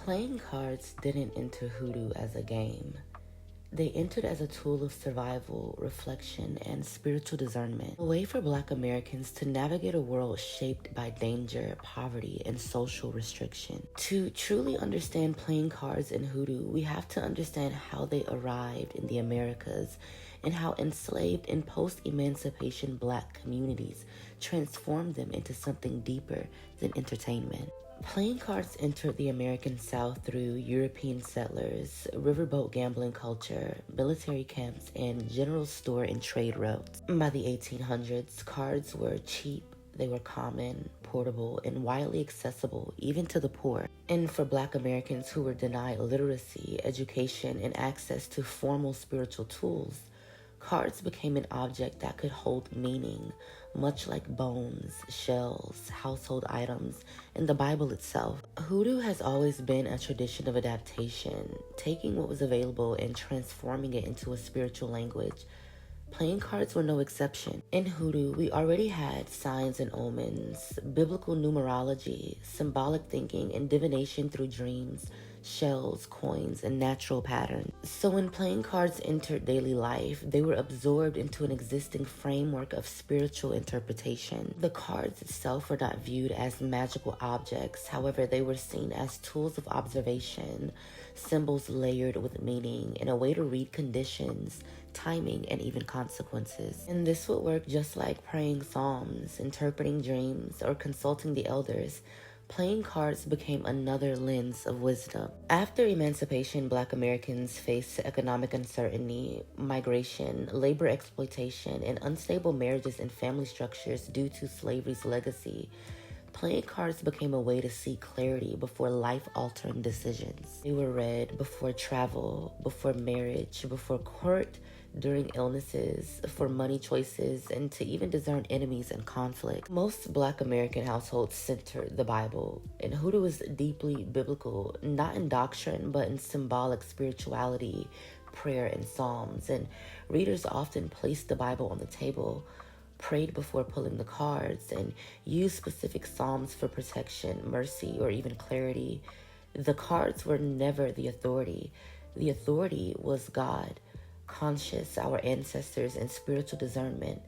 Playing cards didn't enter hoodoo as a game. They entered as a tool of survival, reflection, and spiritual discernment, a way for Black Americans to navigate a world shaped by danger, poverty, and social restriction. To truly understand playing cards in hoodoo, we have to understand how they arrived in the Americas and how enslaved and post-emancipation Black communities transformed them into something deeper than entertainment. Playing cards entered the American South through European settlers, riverboat gambling culture, military camps, and general store and trade routes. By the 1800s, cards were cheap, they were common, portable, and widely accessible, even to the poor. And for Black Americans who were denied literacy, education, and access to formal spiritual tools, cards became an object that could hold meaning, much like bones, shells, household items, and the Bible itself. Hoodoo has always been a tradition of adaptation, taking what was available and transforming it into a spiritual language. Playing cards were no exception. In hoodoo, we already had signs and omens, biblical numerology, symbolic thinking, and divination through dreams, shells, coins, and natural patterns. So when playing cards entered daily life, they were absorbed into an existing framework of spiritual interpretation. The cards itself were not viewed as magical objects. However, they were seen as tools of observation, symbols layered with meaning, and a way to read conditions, timing, and even consequences. And this would work just like praying psalms, interpreting dreams, or consulting the elders. Playing cards became another lens of wisdom. After emancipation, Black Americans faced economic uncertainty, migration, labor exploitation, and unstable marriages and family structures due to slavery's legacy. Playing cards became a way to seek clarity before life-altering decisions. They were read before travel, before marriage, before court, during illnesses, for money choices, and to even discern enemies and conflict. Most Black American households centered the Bible, and hoodoo is deeply biblical, not in doctrine, but in symbolic spirituality, prayer, and psalms. And readers often placed the Bible on the table, prayed before pulling the cards, and used specific psalms for protection, mercy, or even clarity. The cards were never the authority. The authority was God, conscious, our ancestors, and spiritual discernment.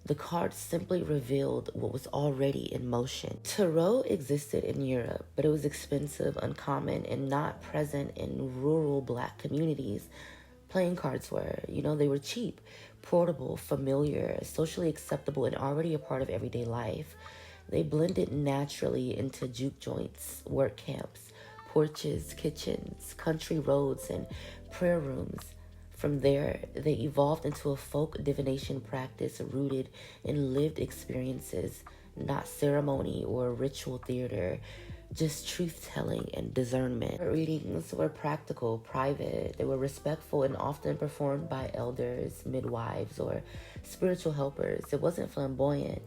The cards simply revealed what was already in motion. Tarot existed in Europe, but it was expensive, uncommon, and not present in rural Black communities. Playing cards were, they were cheap, portable, familiar, socially acceptable, and already a part of everyday life. They blended naturally into juke joints, work camps, porches, kitchens, country roads, and prayer rooms. From there, they evolved into a folk divination practice rooted in lived experiences, not ceremony or ritual theater, just truth-telling and discernment. Readings were practical, private. They were respectful and often performed by elders, midwives, or spiritual helpers. It wasn't flamboyant.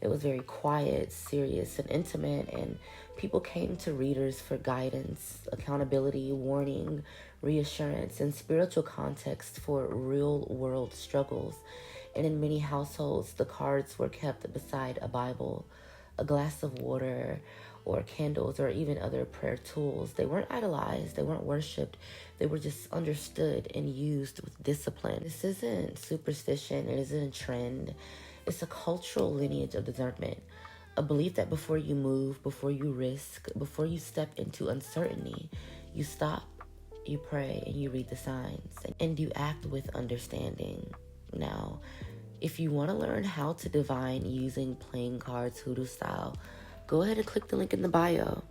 It was very quiet, serious, and intimate, and people came to readers for guidance, accountability, warning, reassurance, and spiritual context for real-world struggles. And in many households, the cards were kept beside a Bible, a glass of water, or candles, or even other prayer tools. They weren't idolized, they weren't worshipped, they were just understood and used with discipline. This isn't superstition, it isn't a trend. It's a cultural lineage of discernment, a belief that before you move, before you risk, before you step into uncertainty, you stop, you pray, and you read the signs, and you act with understanding. Now, if you want to learn how to divine using playing cards hoodoo style, go ahead and click the link in the bio.